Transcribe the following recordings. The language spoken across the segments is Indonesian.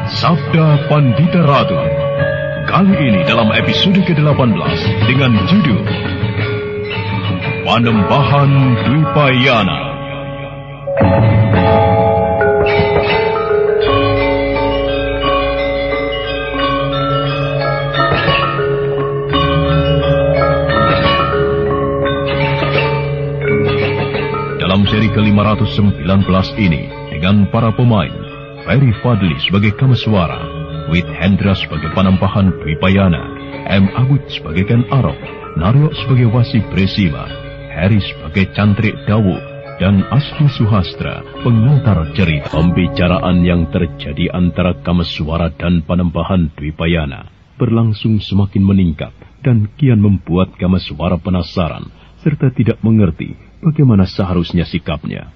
Sabda Pandita Ratu. Kali ini dalam episode ke-18 dengan judul Panembahan Dwipayana. Dalam seri ke-519 ini, dengan para pemain, Ferry Fadli sebagai Kameswara, Wit Hendra sebagai Panembahan Dwipayana, M. Abud sebagai Ken Arok, Naryo sebagai Wasi Bresima, Heri sebagai Cantrik Dawu, dan Asli Suhastra, pengantar cerita. Pembicaraan yang terjadi antara Kameswara dan Panembahan Dwipayana berlangsung semakin meningkat dan kian membuat Kameswara penasaran serta tidak mengerti bagaimana seharusnya sikapnya.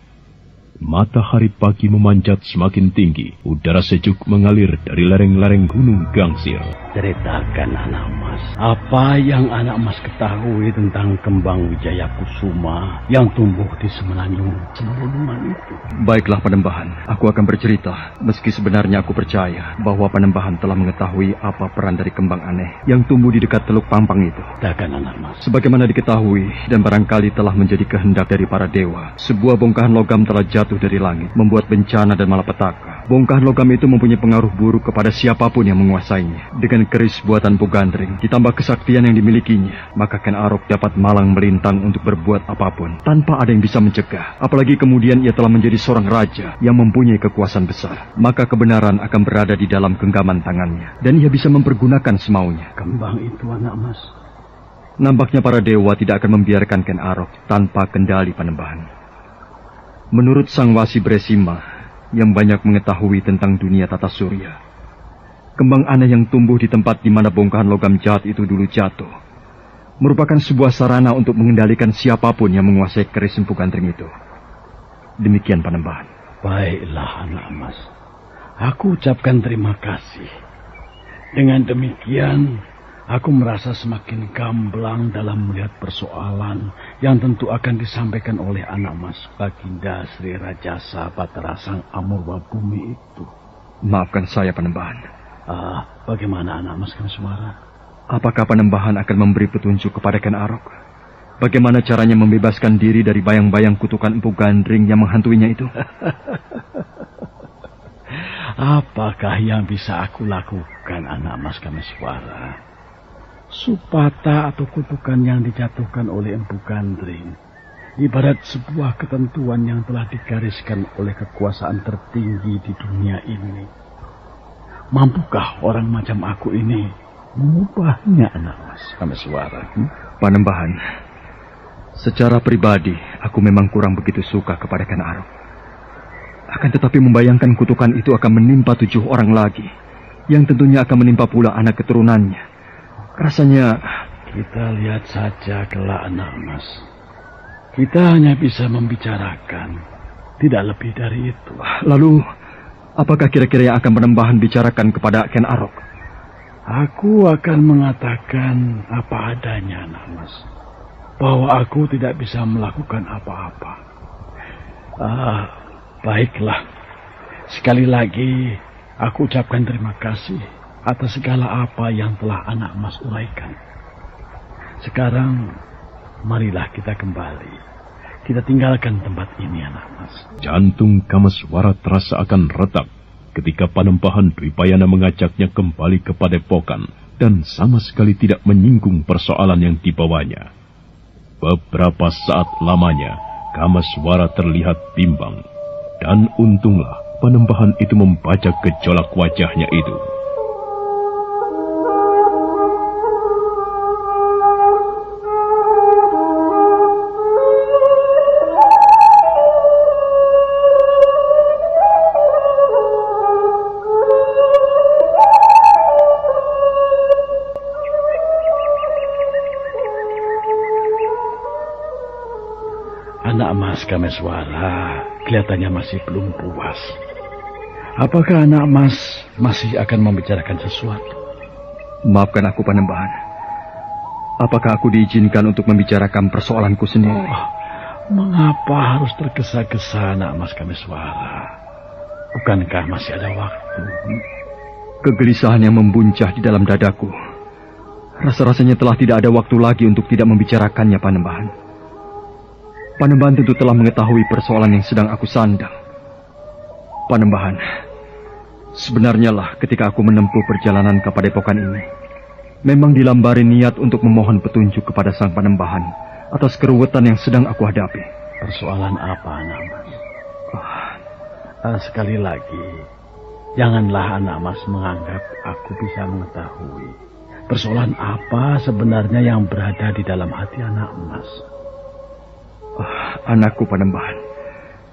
Matahari pagi memanjat semakin tinggi, udara sejuk mengalir dari lereng-lereng gunung Gangsir. Ceritakan anak mas, apa yang anak mas ketahui tentang kembang Wijaya Kusuma yang tumbuh di Semenanjung Semulungan itu? Baiklah Panembahan, aku akan bercerita, meski sebenarnya aku percaya bahwa Panembahan telah mengetahui apa peran dari kembang aneh yang tumbuh di dekat Teluk Pampang itu. Ceritakan anak mas. Sebagaimana diketahui dan barangkali telah menjadi kehendak dari para dewa, sebuah bongkahan logam telah jatuh dari langit, membuat bencana dan malapetaka. Bongkahan logam itu mempunyai pengaruh buruk kepada siapapun yang menguasainya. Dengan keris buatan Pugandring, ditambah kesaktian yang dimilikinya, maka Ken Arok dapat malang melintang untuk berbuat apapun, tanpa ada yang bisa mencegah. Apalagi kemudian ia telah menjadi seorang raja yang mempunyai kekuasaan besar. Maka kebenaran akan berada di dalam genggaman tangannya, dan ia bisa mempergunakan semaunya. Kembang itu anak mas. Nampaknya para dewa tidak akan membiarkan Ken Arok tanpa kendali Panembahan. Menurut Sang Wasi Bresima, yang banyak mengetahui tentang dunia tata surya, kembang aneh yang tumbuh di tempat di mana bongkahan logam jahat itu dulu jatuh merupakan sebuah sarana untuk mengendalikan siapapun yang menguasai keris Empu Gandring itu. Demikian Panembahan. Baiklah anak mas, aku ucapkan terima kasih. Dengan demikian, aku merasa semakin gamblang dalam melihat persoalan yang tentu akan disampaikan oleh anak mas Baginda Sri Rajasa Batara Sang Amurwa Bumi itu. Maafkan saya Panembahan. Bagaimana anak mas Kameswara? Apakah Panembahan akan memberi petunjuk kepada Ken Arok? Bagaimana caranya membebaskan diri dari bayang-bayang kutukan Empu Gandring yang menghantuinya itu? Apakah yang bisa aku lakukan anak mas Kameswara? Supata atau kutukan yang dijatuhkan oleh Empu Gandring ibarat sebuah ketentuan yang telah digariskan oleh kekuasaan tertinggi di dunia ini. Mampukah orang macam aku ini mengubahnya anak mas Kameswara? Panembahan, secara pribadi aku memang kurang begitu suka kepada Ken Arok. Akan tetapi membayangkan kutukan itu akan menimpa 7 orang lagi, yang tentunya akan menimpa pula anak keturunannya. Rasanya... Kita lihat saja kelak anak mas. Kita hanya bisa membicarakan, tidak lebih dari itu. Lalu, apakah kira-kira yang akan Panembahan bicarakan kepada Ken Arok? Aku akan mengatakan apa adanya anak mas, bahwa aku tidak bisa melakukan apa-apa. Baiklah. Sekali lagi, aku ucapkan terima kasih atas segala apa yang telah anak mas uraikan. Sekarang, marilah kita kembali. Kita tinggalkan tempat ini, anak mas. Jantung Kameswara terasa akan retak ketika Panembahan Dwipayana mengajaknya kembali ke padepokan dan sama sekali tidak menyinggung persoalan yang dibawanya. Beberapa saat lamanya, Kameswara terlihat bimbang. Dan untunglah Panembahan itu membaca gejolak wajahnya itu. Anak mas Kameswara kelihatannya masih belum puas. Apakah anak mas masih akan membicarakan sesuatu? Maafkan aku Panembahan. Apakah aku diizinkan untuk membicarakan persoalanku sendiri? Mengapa harus tergesa-gesa anak mas Kameswara? Bukankah masih ada waktu? Kegelisahan yang membuncah di dalam dadaku. Rasa-rasanya telah tidak ada waktu lagi untuk tidak membicarakannya, Panembahan. Panembahan tentu telah mengetahui persoalan yang sedang aku sandang. Panembahan, sebenarnya lah ketika aku menempuh perjalanan ke Padepokan ini, memang dilambari niat untuk memohon petunjuk kepada Sang Panembahan atas keruwetan yang sedang aku hadapi. Persoalan apa, anak mas? Sekali lagi, janganlah anak mas menganggap aku bisa mengetahui persoalan apa sebenarnya yang berada di dalam hati anak mas. Anakku, Panembahan,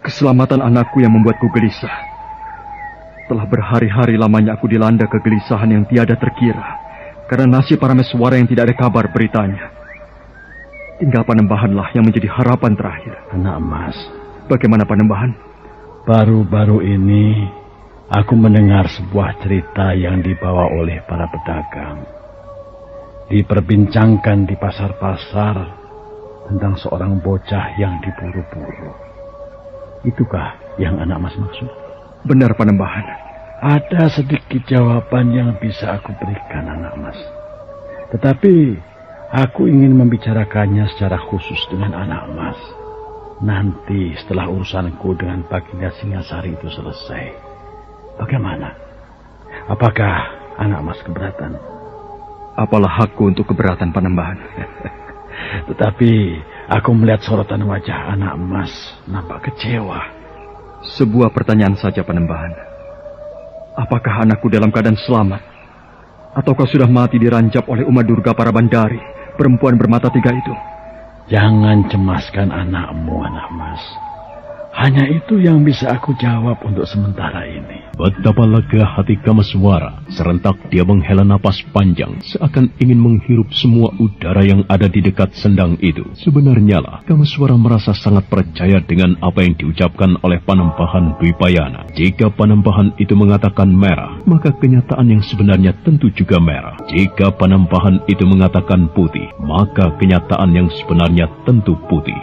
keselamatan anakku yang membuatku gelisah. Telah berhari-hari lamanya aku dilanda kegelisahan yang tiada terkira karena nasib Parameswara yang tidak ada kabar beritanya. Tinggal Panembahanlah yang menjadi harapan terakhir. Anak mas, bagaimana Panembahan? Baru-baru ini aku mendengar sebuah cerita yang dibawa oleh para pedagang. Diperbincangkan di pasar-pasar tentang seorang bocah yang diburu-buru. Itukah yang anak mas maksud? Benar, Panembahan. Ada sedikit jawaban yang bisa aku berikan, anak mas. Tetapi aku ingin membicarakannya secara khusus dengan anak mas. Nanti setelah urusanku dengan Baginda Singasari itu selesai. Bagaimana? Apakah anak mas keberatan? Apalah hakku untuk keberatan, Panembahan. Tetapi aku melihat sorotan wajah anak mas nampak kecewa. Sebuah pertanyaan saja, Panembahan. Apakah anakku dalam keadaan selamat? Ataukah sudah mati dirancap oleh Uma Durga Parabandari, perempuan bermata tiga itu? Jangan cemaskan anakmu, anak mas. Hanya itu yang bisa aku jawab untuk sementara ini. Betapa lega hati Kameswara. Serentak dia menghela napas panjang, seakan ingin menghirup semua udara yang ada di dekat sendang itu. Sebenarnya lah, Kameswara merasa sangat percaya dengan apa yang diucapkan oleh Panembahan Dwipayana. Jika Panembahan itu mengatakan merah, maka kenyataan yang sebenarnya tentu juga merah. Jika Panembahan itu mengatakan putih, maka kenyataan yang sebenarnya tentu putih.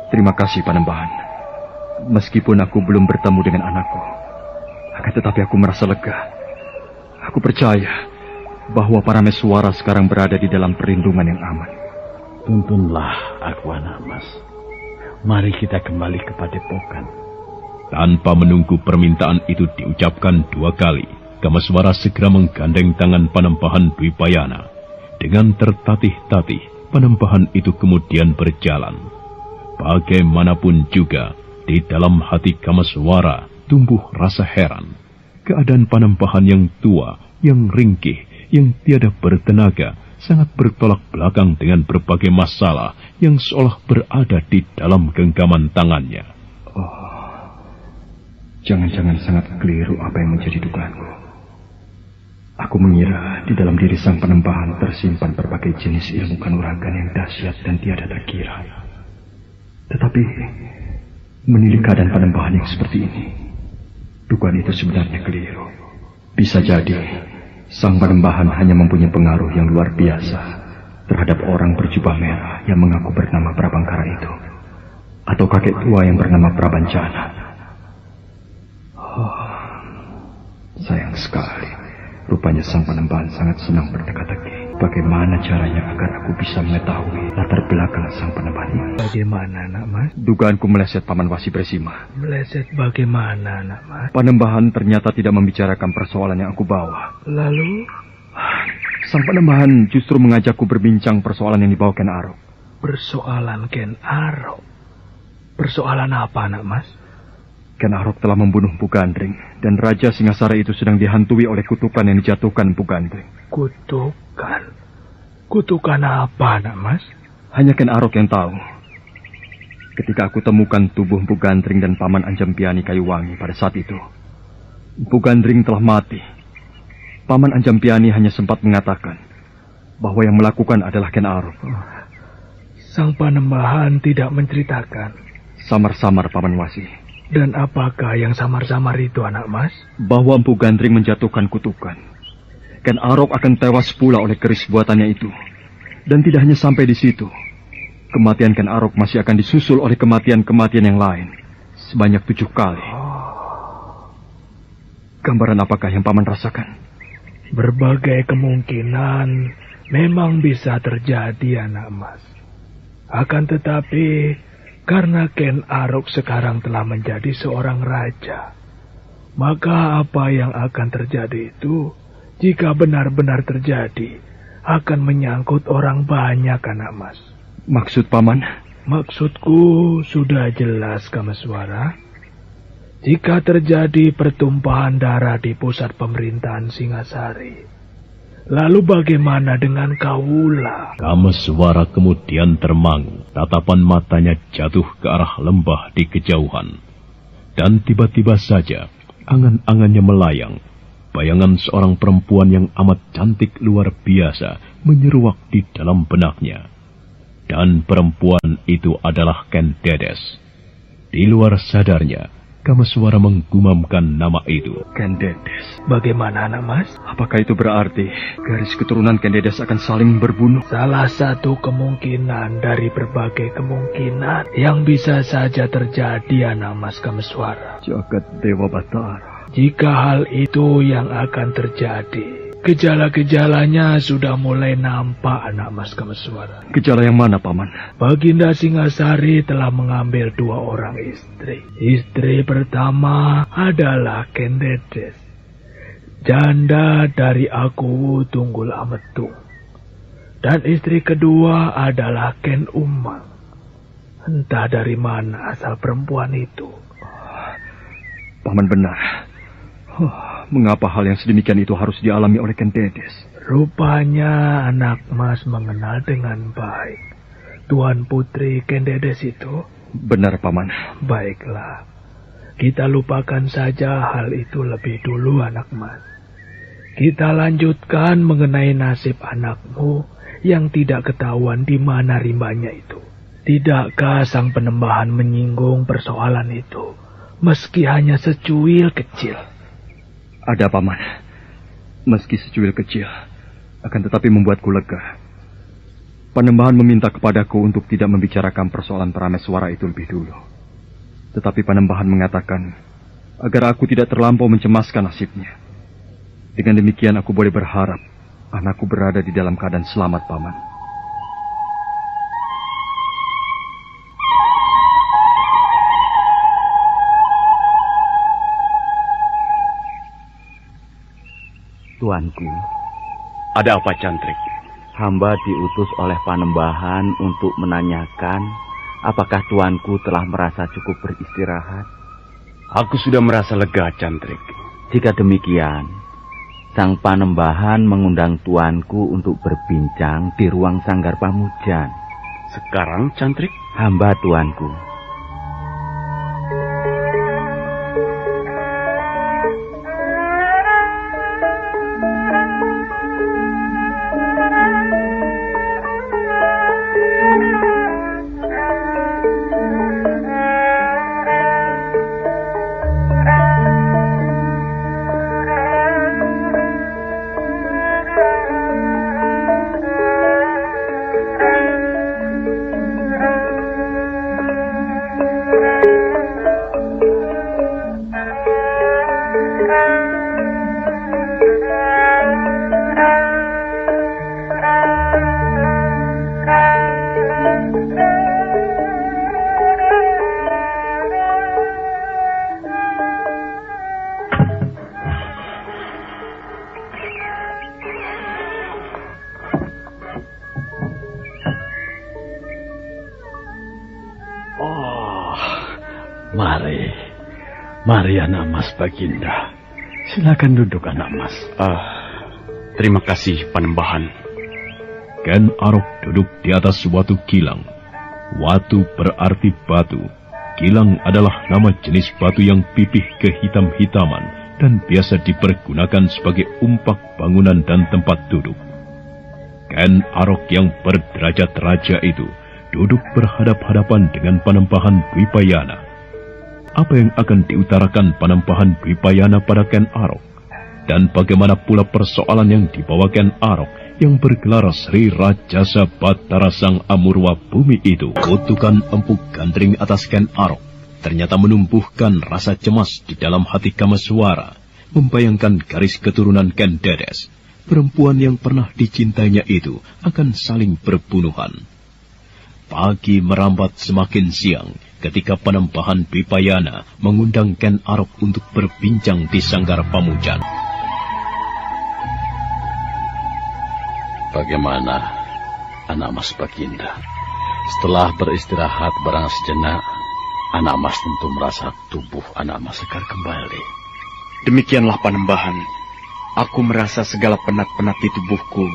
Terima kasih, Panembahan. Meskipun aku belum bertemu dengan anakku, akan tetapi aku merasa lega. Aku percaya bahwa Parameswara sekarang berada di dalam perlindungan yang aman. Tuntunlah aku, anak mas. Mari kita kembali ke Padepokan. Tanpa menunggu permintaan itu diucapkan dua kali, Kameswara segera menggandeng tangan Panembahan Dwipayana. Dengan tertatih-tatih, Panembahan itu kemudian berjalan. Bagaimanapun juga, di dalam hati Kameswara tumbuh rasa heran. Keadaan Panembahan yang tua, yang ringkih, yang tiada bertenaga, sangat bertolak belakang dengan berbagai masalah yang seolah berada di dalam genggaman tangannya. Jangan-jangan sangat keliru apa yang menjadi dugaanku. Aku mengira di dalam diri Sang Panembahan tersimpan berbagai jenis ilmu kanuragan yang dahsyat dan tiada terkira. Tetapi, menilik keadaan Panembahan yang seperti ini, dugaan itu sebenarnya keliru. Bisa jadi, Sang Panembahan hanya mempunyai pengaruh yang luar biasa terhadap orang berjubah merah yang mengaku bernama Prabangkara itu, atau kakek tua yang bernama Prabancana. Sayang sekali, rupanya Sang Panembahan sangat senang berteka-teki. Bagaimana caranya agar aku bisa mengetahui latar belakang Sang Panembahan ini? Bagaimana, nak mas? Dugaanku meleset, Paman Wasi Bresima. Meleset bagaimana, nak mas? Panembahan ternyata tidak membicarakan persoalan yang aku bawa. Lalu? Sang Panembahan justru mengajakku berbincang persoalan yang dibawa Ken Arok. Persoalan Ken Arok? Persoalan apa, nak mas? Ken Arok telah membunuh Empu Gandring, dan Raja Singasara itu sedang dihantui oleh kutukan yang dijatuhkan Empu Gandring. Kutukan? Kutukan apa, nak mas? Hanya Ken Arok yang tahu. Ketika aku temukan tubuh Empu Gandring dan Paman Anjampiani Kayuwangi pada saat itu, Empu Gandring telah mati. Paman Anjampiani hanya sempat mengatakan bahwa yang melakukan adalah Ken Arok. Sang Panembahan tidak menceritakan. Samar-samar, Paman Wasi. Dan apakah yang samar-samar itu, anak mas? Bahwa Empu Gandring menjatuhkan kutukan. Ken Arok akan tewas pula oleh keris buatannya itu. Dan tidak hanya sampai di situ. Kematian Ken Arok masih akan disusul oleh kematian-kematian yang lain. Sebanyak 7 kali. Gambaran apakah yang Paman rasakan? Berbagai kemungkinan memang bisa terjadi, anak mas. Akan tetapi, karena Ken Arok sekarang telah menjadi seorang raja, maka apa yang akan terjadi itu, jika benar-benar terjadi, akan menyangkut orang banyak, anak mas. Maksud Paman? Maksudku sudah jelas, Kameswara. Jika terjadi pertumpahan darah di pusat pemerintahan Singasari, lalu bagaimana dengan Kawula? Kameswara kemudian termangu. Tatapan matanya jatuh ke arah lembah di kejauhan. Dan tiba-tiba saja, angan-angannya melayang. Bayangan seorang perempuan yang amat cantik luar biasa menyeruak di dalam benaknya. Dan perempuan itu adalah Ken Dedes. Di luar sadarnya, Kameswara menggumamkan nama itu. Ken Dedes. Bagaimana, anak mas? Apakah itu berarti garis keturunan Ken Dedes akan saling berbunuh? Salah satu kemungkinan dari berbagai kemungkinan yang bisa saja terjadi, anak mas Kameswara. Jagat Dewa Batara. Jika hal itu yang akan terjadi, gejala-gejalanya sudah mulai nampak, anak mas Kameswara. Gejala yang mana, Paman? Baginda Singasari telah mengambil 2 orang istri. Istri pertama adalah Ken Dedes, janda dari Aku Tunggul Ametung. Dan istri kedua adalah Ken Umang. Entah dari mana asal perempuan itu. Paman benar. Mengapa hal yang sedemikian itu harus dialami oleh Ken Dedes? Rupanya anak mas mengenal dengan baik Tuan Putri Ken Dedes itu. Benar, Paman. Baiklah, kita lupakan saja hal itu lebih dulu, anak mas. Kita lanjutkan mengenai nasib anakmu yang tidak ketahuan di mana rimbanya itu. Tidakkah sang penembahan menyinggung persoalan itu, meski hanya secuil kecil? Ada, Paman. Meski secuil kecil, akan tetapi membuatku lega. Panembahan meminta kepadaku untuk tidak membicarakan persoalan Parameswara itu lebih dulu. Tetapi Panembahan mengatakan agar aku tidak terlampau mencemaskan nasibnya. Dengan demikian aku boleh berharap anakku berada di dalam keadaan selamat, Paman. Tuanku. Ada apa, Cantrik? Hamba diutus oleh Panembahan untuk menanyakan apakah tuanku telah merasa cukup beristirahat. Aku sudah merasa lega, Cantrik. Jika demikian, sang Panembahan mengundang tuanku untuk berbincang di ruang Sanggar Pamujan. Sekarang, Cantrik? Hamba, tuanku. Mari anak mas Baginda. Silakan duduk anak mas. Terima kasih Panembahan. Ken Arok duduk di atas suatu kilang. Watu berarti batu. Kilang adalah nama jenis batu yang pipih kehitam-hitaman dan biasa dipergunakan sebagai umpak bangunan dan tempat duduk. Ken Arok yang berderajat raja itu duduk berhadap-hadapan dengan Panembahan Dwipayana. apa yang akan diutarakan Panembahan Dwipayana pada Ken Arok, dan bagaimana pula persoalan yang dibawa Ken Arok yang bergelar Sri Rajasa Batara Sang Amurwa Bumi itu. Kutukan Empu Gandring atas Ken Arok ternyata menumbuhkan rasa cemas di dalam hati Kameswara, membayangkan garis keturunan Ken Dedes, perempuan yang pernah dicintainya itu akan saling berbunuhan. Pagi merambat semakin siang ketika Panembahan Dwipayana mengundang Ken Arok untuk berbincang di Sanggar Pamujan. Bagaimana, anak Mas Baginda? Setelah beristirahat barang sejenak, anak Mas tentu merasa tubuh anak Mas segar kembali. Demikianlah Panembahan. Aku merasa segala penat-penat di tubuhku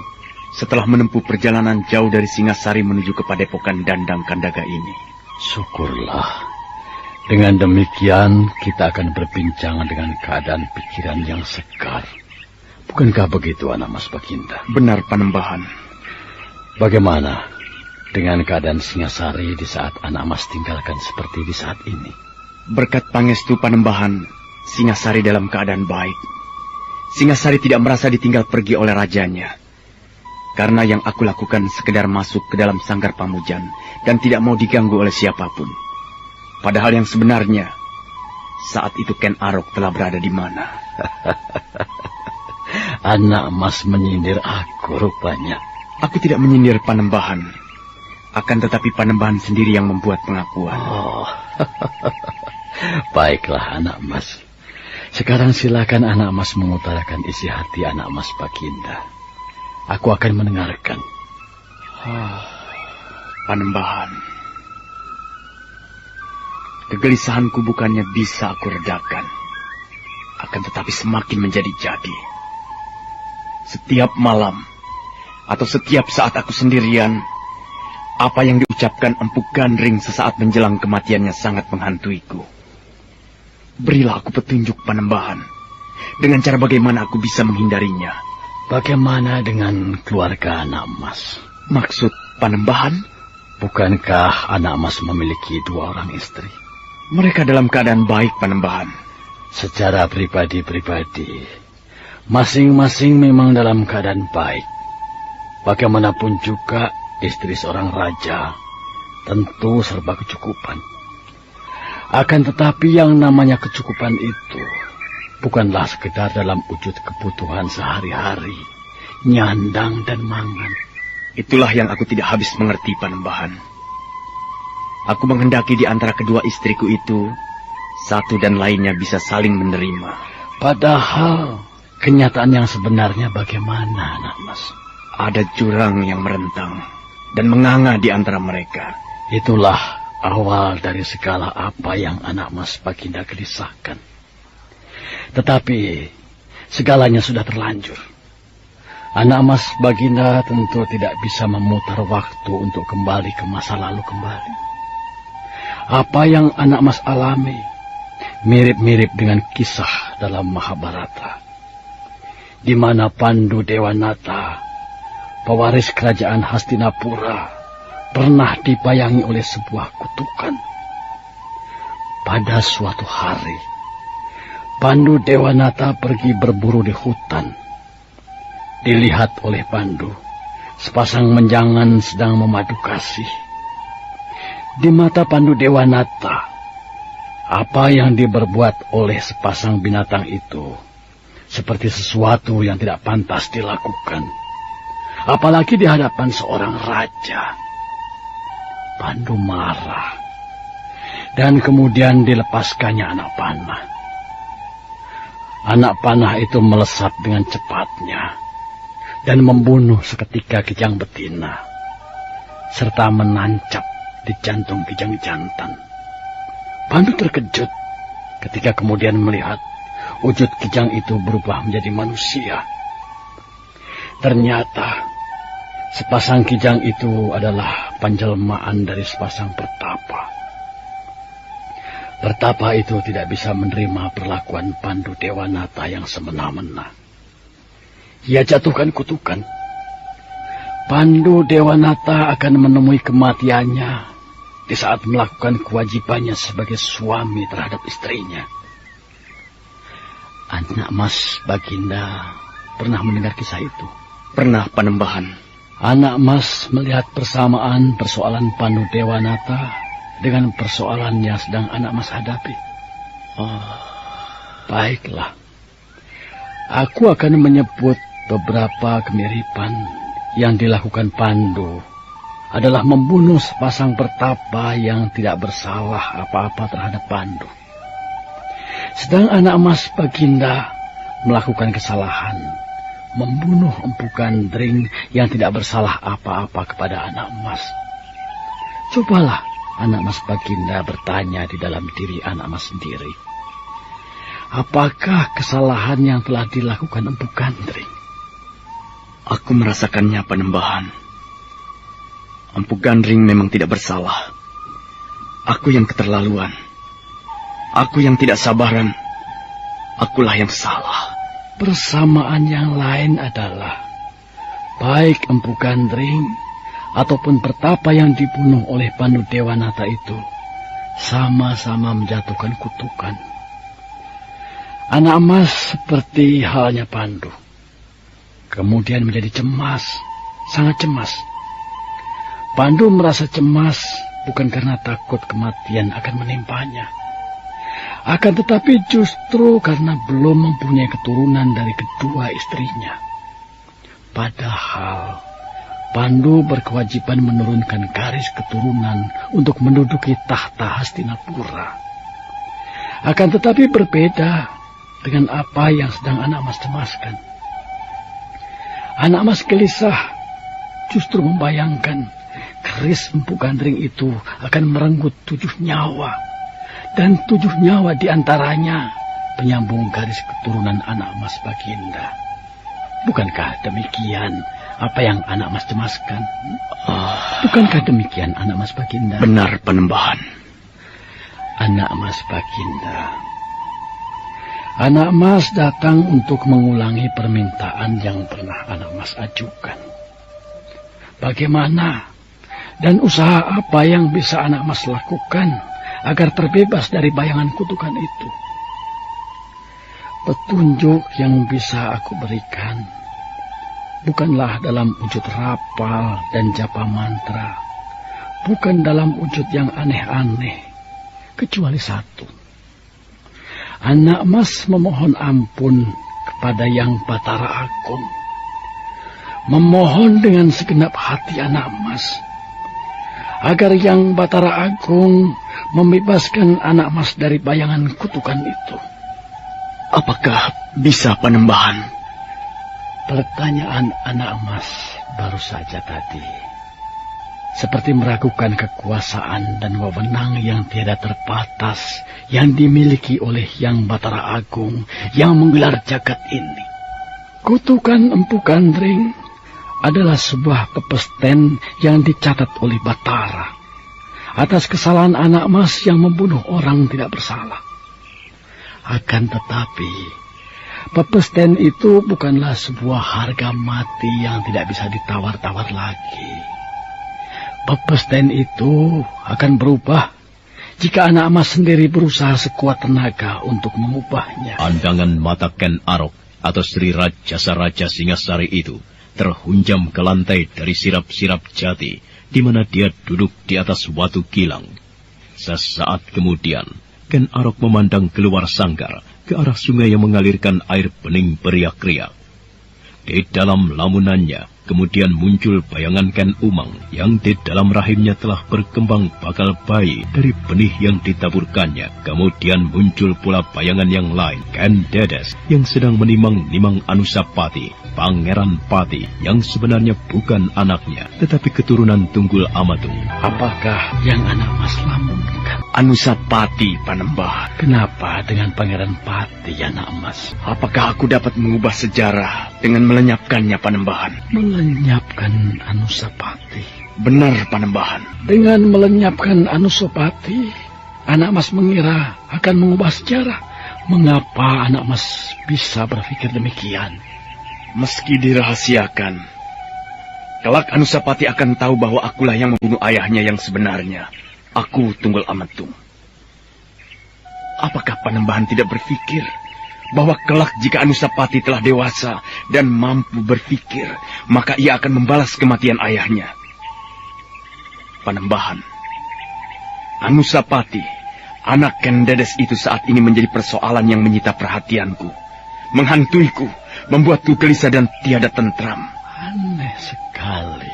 setelah menempuh perjalanan jauh dari Singasari menuju ke Padepokan Dandang Kandaga ini. Syukurlah. Dengan demikian, kita akan berbincang dengan keadaan pikiran yang segar. Bukankah begitu, anak Mas Baginda? Benar, Panembahan. Bagaimana dengan keadaan Singasari di saat anak Mas tinggalkan seperti di saat ini? Berkat pangestu Panembahan, Singasari dalam keadaan baik. Singasari tidak merasa ditinggal pergi oleh rajanya. Karena yang aku lakukan sekedar masuk ke dalam Sanggar Pamujan dan tidak mau diganggu oleh siapapun. Padahal yang sebenarnya, saat itu Ken Arok telah berada di mana? Anak Mas menyindir aku rupanya. Aku tidak menyindir Panembahan. Akan tetapi Panembahan sendiri yang membuat pengakuan. Oh, baiklah anak Mas. Sekarang silakan anak Mas mengutarakan isi hati anak Mas Baginda. Aku akan mendengarkan. Panembahan. Kegelisahanku bukannya bisa aku redakan. Akan tetapi semakin menjadi-jadi. Setiap malam, atau setiap saat aku sendirian, apa yang diucapkan Empu Gandring sesaat menjelang kematiannya sangat menghantuiku. Berilah aku petunjuk Panembahan. Dengan cara bagaimana aku bisa menghindarinya. Bagaimana dengan keluarga anak Mas? Maksud Panembahan? Bukankah anak Mas memiliki 2 orang istri? Mereka dalam keadaan baik, Panembahan. Secara pribadi-pribadi, masing-masing memang dalam keadaan baik. Bagaimanapun juga, istri seorang raja tentu serba kecukupan. Akan tetapi yang namanya kecukupan itu bukanlah sekedar dalam wujud kebutuhan sehari-hari, nyandang dan mangan. Itulah yang aku tidak habis mengerti, Panembahan. Aku menghendaki di antara kedua istriku itu, satu dan lainnya bisa saling menerima. Padahal kenyataan yang sebenarnya bagaimana, anak Mas? Ada jurang yang merentang dan menganga di antara mereka. Itulah awal dari segala apa yang anak Mas Baginda gelisahkan. Tetapi segalanya sudah terlanjur. Anak Mas Baginda tentu tidak bisa memutar waktu untuk kembali ke masa lalu kembali. Apa yang anak Mas alami mirip-mirip dengan kisah dalam Mahabharata, di mana Pandu Dewanata, pewaris kerajaan Hastinapura, pernah dibayangi oleh sebuah kutukan. Pada suatu hari, Pandu Dewanata pergi berburu di hutan. Dilihat oleh Pandu, sepasang menjangan sedang memadu kasih. Di mata Pandu Dewanata, apa yang diperbuat oleh sepasang binatang itu seperti sesuatu yang tidak pantas dilakukan. Apalagi di hadapan seorang raja. Pandu marah. Dan kemudian dilepaskannya anak panah. Anak panah itu melesat dengan cepatnya dan membunuh seketika kijang betina, serta menancap di jantung kijang jantan. Pandu terkejut ketika kemudian melihat wujud kijang itu berubah menjadi manusia. Ternyata sepasang kijang itu adalah panjelmaan dari sepasang pertapa. Pertapa itu tidak bisa menerima perlakuan Pandu Dewanata yang semena-mena. Ia jatuhkan kutukan. Pandu Dewanata akan menemui kematiannya di saat melakukan kewajibannya sebagai suami terhadap istrinya. Anak Mas Baginda pernah mendengar kisah itu? Pernah, Panembahan. Anak Mas melihat persamaan persoalan Pandu Dewanata dengan persoalan yang sedang anak Mas hadapi. Baiklah. Aku akan menyebut beberapa kemiripan yang dilakukan Pandu adalah membunuh sepasang pertapa yang tidak bersalah apa-apa terhadap Pandu. Sedang anak Mas Baginda melakukan kesalahan, membunuh Empu Gandring yang tidak bersalah apa-apa kepada anak Mas. Cobalah anak Mas Baginda bertanya di dalam diri anak Mas sendiri. Apakah kesalahan yang telah dilakukan Empu Gandring? Aku merasakannya, Panembahan. Empu Gandring memang tidak bersalah. Aku yang keterlaluan. Aku yang tidak sabaran. Akulah yang salah. Persamaan yang lain adalah baik Empu Gandring ataupun pertapa yang dibunuh oleh Pandu Dewanata itu sama-sama menjatuhkan kutukan. Anak Mas seperti halnya Pandu, kemudian menjadi cemas, sangat cemas. Pandu merasa cemas bukan karena takut kematian akan menimpanya, akan tetapi justru karena belum mempunyai keturunan dari kedua istrinya. Padahal Pandu berkewajiban menurunkan garis keturunan untuk menduduki tahta Hastinapura. Akan tetapi berbeda dengan apa yang sedang anak Mas cemaskan. Anak Mas gelisah, justru membayangkan keris Empu Gandring itu akan merenggut 7 nyawa. Dan 7 nyawa diantaranya penyambung garis keturunan anak Mas Baginda. Bukankah demikian apa yang anak Mas cemaskan? Bukankah demikian anak Mas Baginda? Benar, Panembahan. Anak Mas Baginda, anak Mas datang untuk mengulangi permintaan yang pernah anak Mas ajukan. Bagaimana dan usaha apa yang bisa anak Mas lakukan agar terbebas dari bayangan kutukan itu? Petunjuk yang bisa aku berikan bukanlah dalam wujud rapal dan japa mantra, bukan dalam wujud yang aneh-aneh, kecuali satu. Anak Mas memohon ampun kepada Yang Batara Agung. Memohon dengan segenap hati anak Mas, agar Yang Batara Agung membebaskan anak Mas dari bayangan kutukan itu. Apakah bisa, Panembahan? Pertanyaan anak Mas baru saja tadi seperti meragukan kekuasaan dan wewenang yang tiada terbatas yang dimiliki oleh Yang Batara Agung yang menggelar jagat ini. Kutukan Empu Gandring adalah sebuah pepesten yang dicatat oleh Batara atas kesalahan anak Mas yang membunuh orang tidak bersalah. Akan tetapi, pepesten itu bukanlah sebuah harga mati yang tidak bisa ditawar-tawar lagi. Pepesten itu akan berubah jika anak Mas sendiri berusaha sekuat tenaga untuk mengubahnya. Pandangan mata Ken Arok atau Sri Rajasa Raja Singasari itu terhunjam ke lantai dari sirap-sirap jati, di mana dia duduk di atas watu kilang. Sesaat kemudian, Ken Arok memandang keluar sanggar ke arah sungai yang mengalirkan air bening beriak-riak. Di dalam lamunannya, kemudian muncul bayangan Ken Umang yang di dalam rahimnya telah berkembang bakal bayi dari benih yang ditaburkannya. Kemudian muncul pula bayangan yang lain, Ken Dedes, yang sedang menimang-nimang Anusapati, Pangeran Pati, yang sebenarnya bukan anaknya, tetapi keturunan Tunggul Amatung. Apakah yang anak Mas lamunkan? Anusapati, Panembahan. Kenapa dengan Pangeran Pati, anak Mas? Apakah aku dapat mengubah sejarah dengan melenyapkannya, Panembahan? Melenyapkan Anusapati? Benar, Panembahan. Dengan melenyapkan Anusapati, anak Mas mengira akan mengubah sejarah. Mengapa anak Mas bisa berpikir demikian? Meski dirahasiakan, kelak Anusapati akan tahu bahwa akulah yang membunuh ayahnya yang sebenarnya. Aku Tunggul Ametung. Apakah Panembahan tidak berpikir bahwa kelak jika Anusapati telah dewasa dan mampu berpikir, maka ia akan membalas kematian ayahnya? Panembahan, Anusapati, anak Ken Dedes itu saat ini menjadi persoalan yang menyita perhatianku, menghantuiku, membuatku gelisah dan tiada tentram. Aneh sekali.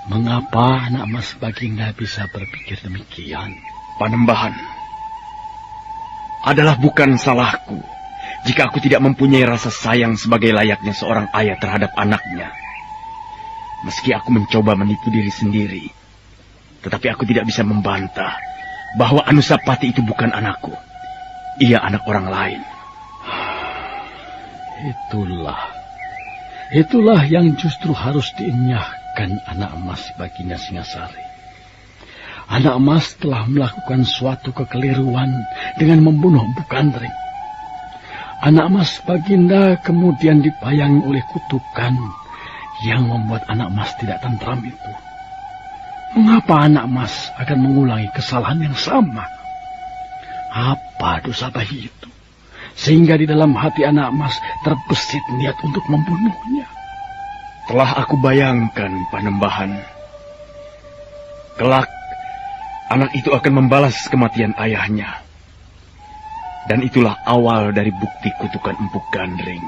Mengapa anak Mas Baginda bisa berpikir demikian? Panembahan, adalah bukan salahku jika aku tidak mempunyai rasa sayang sebagai layaknya seorang ayah terhadap anaknya. Meski aku mencoba menipu diri sendiri, tetapi aku tidak bisa membantah bahwa Anusapati itu bukan anakku. Ia anak orang lain. Itulah yang justru harus dienyahkan anak Mas Baginda Singasari. Anak Mas telah melakukan suatu kekeliruan dengan membunuh Empu Gandring. Anak Mas Baginda kemudian dibayangi oleh kutukan yang membuat anak Mas tidak tentram itu. Mengapa anak Mas akan mengulangi kesalahan yang sama? Apa dosa bayi itu? Sehingga di dalam hati anak Mas terbesit niat untuk membunuhnya. Telah aku bayangkan, Panembahan. Kelak, anak itu akan membalas kematian ayahnya. Dan itulah awal dari bukti kutukan Empu Gandring.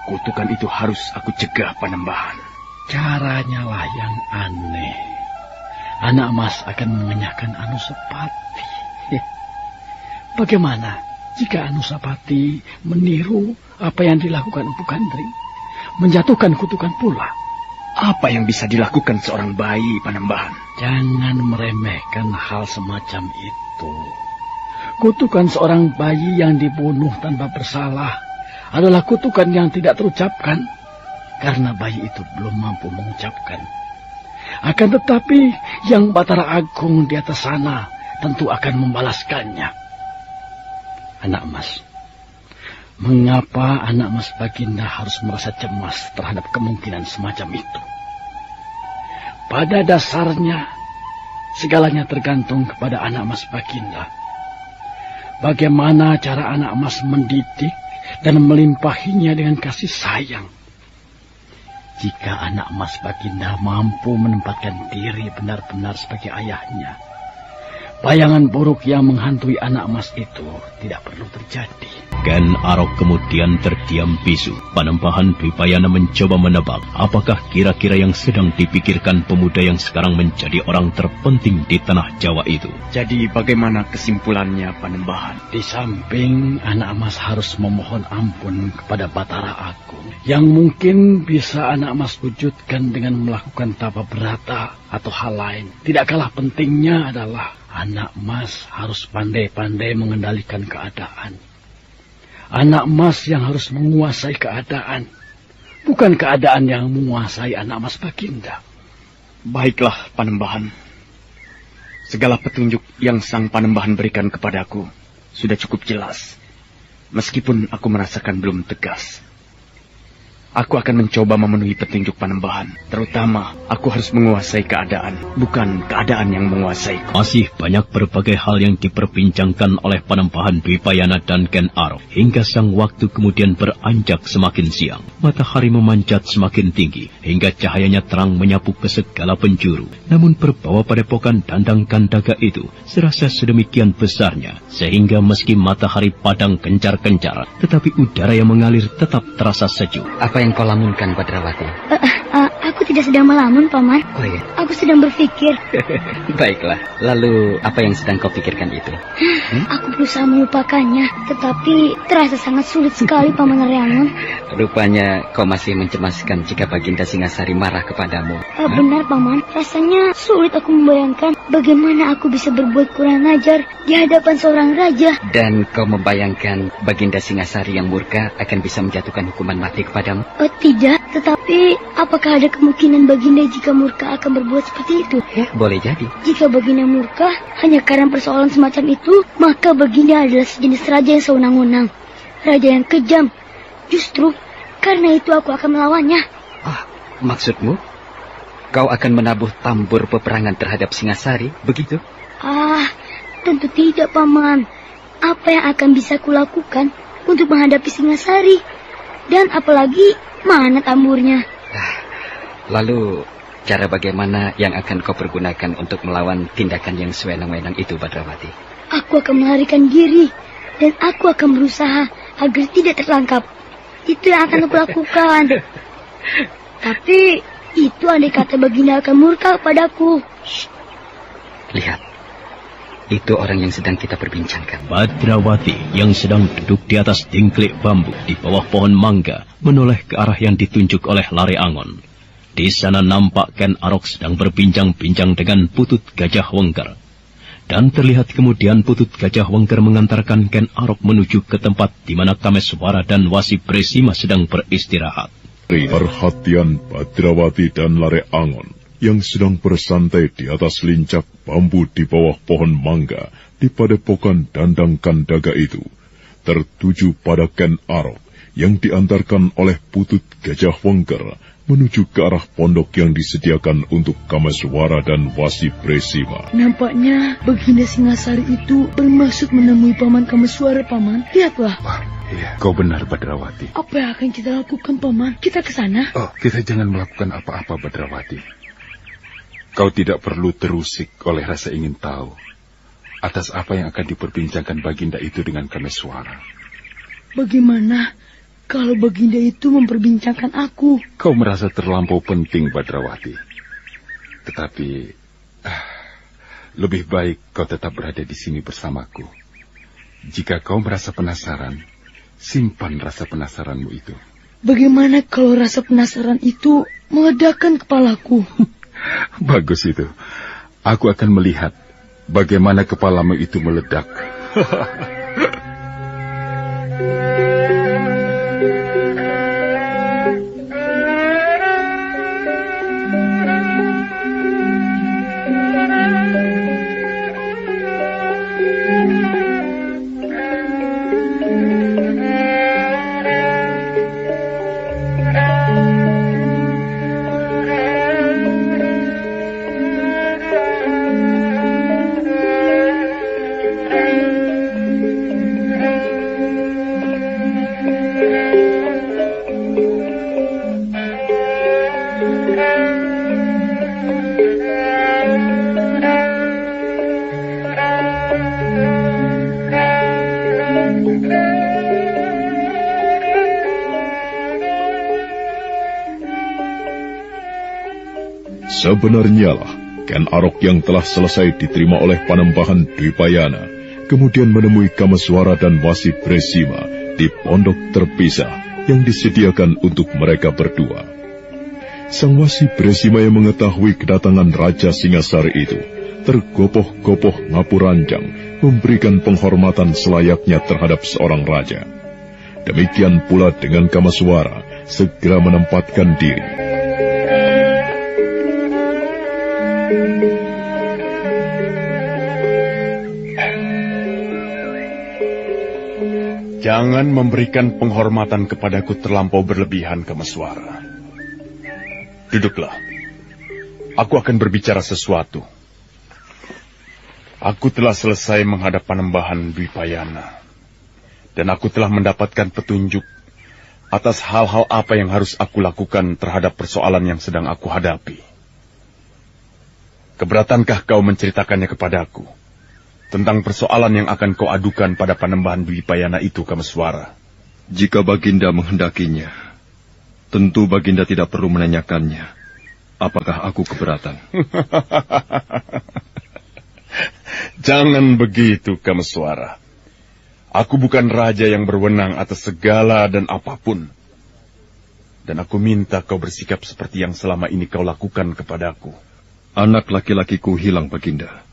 Kutukan itu harus aku cegah, Panembahan. Caranya lah yang aneh. Anak Mas akan mengenyahkan Anusapati. Bagaimana jika Anusapati meniru apa yang dilakukan Empu Gandring? Menjatuhkan kutukan pula. Apa yang bisa dilakukan seorang bayi, Panembahan? Jangan meremehkan hal semacam itu. Kutukan seorang bayi yang dibunuh tanpa bersalah adalah kutukan yang tidak terucapkan, karena bayi itu belum mampu mengucapkan. Akan tetapi Yang Batara Agung di atas sana tentu akan membalaskannya. Anak Mas, mengapa anak Mas Baginda harus merasa cemas terhadap kemungkinan semacam itu? Pada dasarnya, segalanya tergantung kepada anak Mas Baginda. Bagaimana cara anak Mas mendidik dan melimpahinya dengan kasih sayang? Jika anak Mas Baginda mampu menempatkan diri benar-benar sebagai ayahnya, bayangan buruk yang menghantui anak Mas itu tidak perlu terjadi. Ken Arok kemudian terdiam bisu. Panembahan Dwipayana mencoba menebak apakah kira-kira yang sedang dipikirkan pemuda yang sekarang menjadi orang terpenting di tanah Jawa itu. Jadi bagaimana kesimpulannya, Panembahan? Di samping anak Mas harus memohon ampun kepada Batara Agung, yang mungkin bisa anak Mas wujudkan dengan melakukan tapa berata atau hal lain. Tidak kalah pentingnya adalah anak Mas harus pandai-pandai mengendalikan keadaan. Anak Mas yang harus menguasai keadaan, bukan keadaan yang menguasai anak Mas Baginda. Baiklah, Panembahan. Segala petunjuk yang Sang Panembahan berikan kepadaku sudah cukup jelas, meskipun aku merasakan belum tegas. Aku akan mencoba memenuhi petunjuk Panembahan. Terutama, aku harus menguasai keadaan, bukan keadaan yang menguasaiku. Masih banyak berbagai hal yang diperbincangkan oleh Panembahan Dwipayana dan Ken Arok, hingga sang waktu kemudian beranjak semakin siang. Matahari memanjat semakin tinggi, hingga cahayanya terang menyapu ke segala penjuru. Namun berbawa padepokan Dandang Gandaga itu serasa sedemikian besarnya, sehingga meski matahari padang kencar-kencar, tetapi udara yang mengalir tetap terasa sejuk. Apa yang kau lamunkan, Badrawati? Aku tidak sedang melamun, Paman. Oh iya? Aku sedang berpikir. Baiklah, lalu apa yang sedang kau pikirkan itu? Aku berusaha melupakannya, tetapi terasa sangat sulit sekali, Paman Rayamon. Rupanya kau masih mencemaskan jika Baginda Singasari marah kepadamu. Benar, Paman. Rasanya sulit aku membayangkan bagaimana aku bisa berbuat kurang ajar di hadapan seorang raja. Dan kau membayangkan Baginda Singasari yang murka akan bisa menjatuhkan hukuman mati kepadamu? Tidak, tetapi apakah ada kemungkinan Baginda jika murka akan berbuat seperti itu? Ya, boleh jadi. Jika Baginda murka hanya karena persoalan semacam itu, maka Baginda adalah sejenis raja yang sewenang-wenang, raja yang kejam. Justru karena itu aku akan melawannya. Maksudmu? kau akan menabuh tambur peperangan terhadap Singasari, begitu? Tentu tidak, Paman. Apa yang akan bisa kulakukan untuk menghadapi Singasari? Dan apalagi, mana tamburnya? Lalu, cara bagaimana yang akan kau pergunakan untuk melawan tindakan yang sewenang-wenang itu, Badrawati? Aku akan melarikan diri, dan aku akan berusaha agar tidak tertangkap. Itu yang akan aku lakukan. Tapi itu andai kata Baginda akan murka padaku. Lihat, itu orang yang sedang kita perbincangkan. Badrawati yang sedang duduk di atas dingklik bambu di bawah pohon mangga menoleh ke arah yang ditunjuk oleh Lare Angon. Di sana nampak Ken Arok sedang berbincang-bincang dengan Putut Gajah Wengker. Dan terlihat kemudian Putut Gajah Wengker mengantarkan Ken Arok menuju ke tempat di mana Kameswara dan Wasi Presima sedang beristirahat. Perhatian Badrawati dan Lare Angon yang sedang bersantai di atas lincak bambu di bawah pohon mangga di padepokan Dandang Kandaga itu tertuju pada Ken Arok yang diantarkan oleh Putut Gajah Wengker menuju ke arah pondok yang disediakan untuk Kameswara dan Wasi Presima. Nampaknya Baginda Singasari itu bermaksud menemui Paman Kameswara, Paman. Lihatlah. Iya, kau benar, Badrawati. Apa yang akan kita lakukan, Paman? Kita ke sana? Kita jangan melakukan apa-apa, Badrawati. Kau tidak perlu terusik oleh rasa ingin tahu atas apa yang akan diperbincangkan Baginda itu dengan Kameswara. Bagaimana kalau Baginda itu memperbincangkan aku? Kau merasa terlampau penting, Badrawati. Tetapi, lebih baik kau tetap berada di sini bersamaku. Jika kau merasa penasaran, simpan rasa penasaranmu itu. Bagaimana kalau rasa penasaran itu meledakkan kepalaku? Bagus itu. Aku akan melihat bagaimana kepalamu itu meledak. Sebenarnya lah, Ken Arok yang telah selesai diterima oleh Panembahan Dwipayana, kemudian menemui Kameswara dan Wasi Presima di pondok terpisah yang disediakan untuk mereka berdua. Sang Wasi Presima yang mengetahui kedatangan Raja Singasari itu, tergopoh-gopoh ngapuranjang, memberikan penghormatan selayaknya terhadap seorang raja. Demikian pula dengan Kameswara, segera menempatkan diri. Jangan memberikan penghormatan kepadaku terlampau berlebihan, Kameswara. Duduklah. Aku akan berbicara sesuatu. Aku telah selesai menghadap Panembahan Dwipayana. Dan aku telah mendapatkan petunjuk atas hal-hal apa yang harus aku lakukan terhadap persoalan yang sedang aku hadapi. Keberatankah kau menceritakannya kepadaku tentang persoalan yang akan kau adukan pada Panembahan Dwipayana itu, Kameswara? Jika Baginda menghendakinya, tentu Baginda tidak perlu menanyakannya. Apakah aku keberatan? Jangan begitu, Kameswara. Aku bukan raja yang berwenang atas segala dan apapun. Dan aku minta kau bersikap seperti yang selama ini kau lakukan kepadaku. Anak laki-lakiku hilang, Baginda.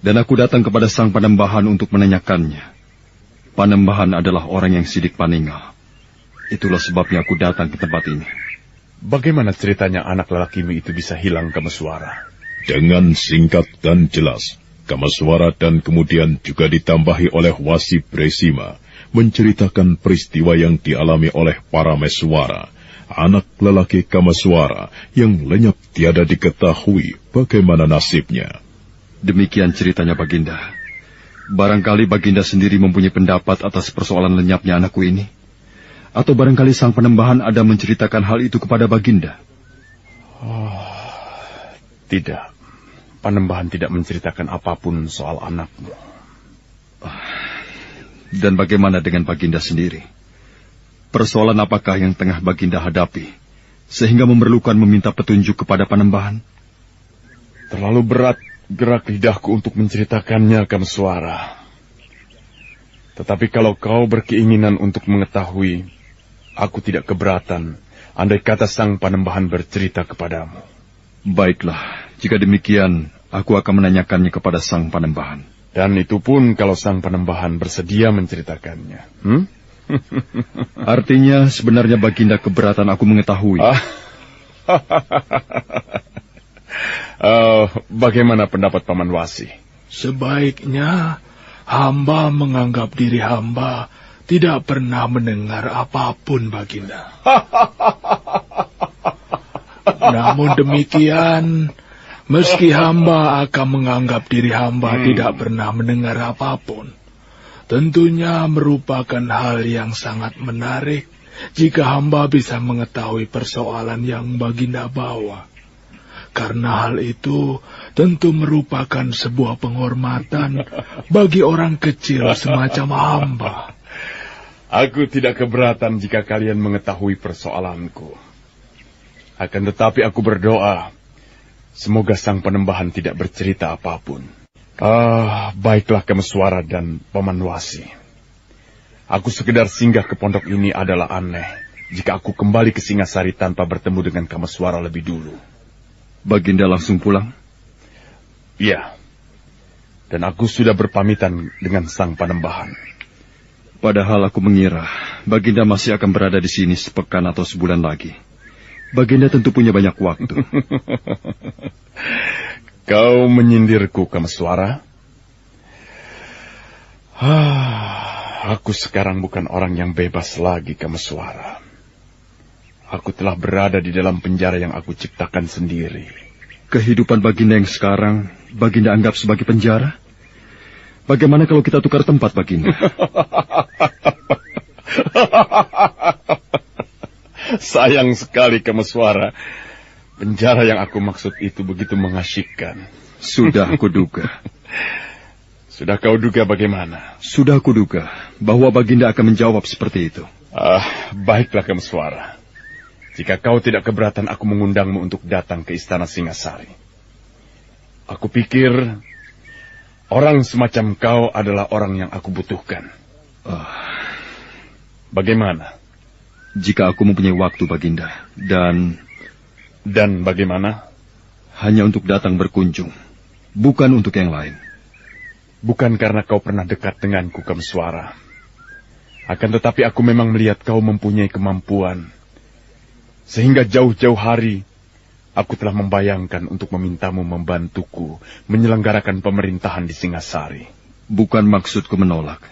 Dan aku datang kepada Sang Panembahan untuk menanyakannya. Panembahan adalah orang yang sidik paninggal. Itulah sebabnya aku datang ke tempat ini. Bagaimana ceritanya anak lelakimu itu bisa hilang, Kameswara? Dengan singkat dan jelas, Kameswara dan kemudian juga ditambahi oleh Wasi Presima menceritakan peristiwa yang dialami oleh Parameswara, anak lelaki Kameswara yang lenyap tiada diketahui bagaimana nasibnya. Demikian ceritanya Baginda. Barangkali Baginda sendiri mempunyai pendapat atas persoalan lenyapnya anakku ini. Atau barangkali Sang Panembahan ada menceritakan hal itu kepada Baginda. Tidak. Panembahan tidak menceritakan apapun soal anakmu. Dan bagaimana dengan Baginda sendiri? Persoalan apakah yang tengah Baginda hadapi, sehingga memerlukan meminta petunjuk kepada Panembahan? Terlalu berat gerak lidahku untuk menceritakannya, Kameswara. Tetapi kalau kau berkeinginan untuk mengetahui, aku tidak keberatan, andai kata Sang Panembahan bercerita kepadamu. Baiklah, jika demikian, aku akan menanyakannya kepada Sang Panembahan. Dan itu pun kalau Sang Panembahan bersedia menceritakannya. Artinya sebenarnya Baginda keberatan aku mengetahui. Bagaimana pendapat Paman Wasi? Sebaiknya hamba menganggap diri hamba tidak pernah mendengar apapun, Baginda. Namun demikian, meski hamba akan menganggap diri hamba tidak pernah mendengar apapun, tentunya merupakan hal yang sangat menarik jika hamba bisa mengetahui persoalan yang Baginda bawa. Karena hal itu tentu merupakan sebuah penghormatan bagi orang kecil semacam hamba. Aku tidak keberatan jika kalian mengetahui persoalanku. Akan tetapi aku berdoa, semoga Sang Panembahan tidak bercerita apapun. Baiklah Kameswara dan Paman Wasi. Aku sekedar singgah ke pondok ini adalah aneh jika aku kembali ke Singasari tanpa bertemu dengan Kameswara lebih dulu. Baginda langsung pulang? Iya. Dan aku sudah berpamitan dengan Sang Panembahan. Padahal aku mengira Baginda masih akan berada di sini sepekan atau sebulan lagi. Baginda tentu punya banyak waktu. Kau menyindirku, Kameswara? Aku sekarang bukan orang yang bebas lagi, Kameswara. Aku telah berada di dalam penjara yang aku ciptakan sendiri. Kehidupan Baginda yang sekarang, Baginda anggap sebagai penjara? Bagaimana kalau kita tukar tempat, Baginda? Sayang sekali, Kameswara. Penjara yang aku maksud itu begitu mengasyikkan. Sudah aku duga. Sudah kau duga bagaimana? Sudah aku duga bahwa Baginda akan menjawab seperti itu. Baiklah, Kameswara. Jika kau tidak keberatan aku mengundangmu untuk datang ke Istana Singasari. Aku pikir orang semacam kau adalah orang yang aku butuhkan. Bagaimana? Jika aku mempunyai waktu, Baginda, dan bagaimana? Hanya untuk datang berkunjung, bukan untuk yang lain. Bukan karena kau pernah dekat denganku, Kameswara. Akan tetapi aku memang melihat kau mempunyai kemampuan. Sehingga jauh-jauh hari, aku telah membayangkan untuk memintamu membantuku menyelenggarakan pemerintahan di Singasari. Bukan maksudku menolak,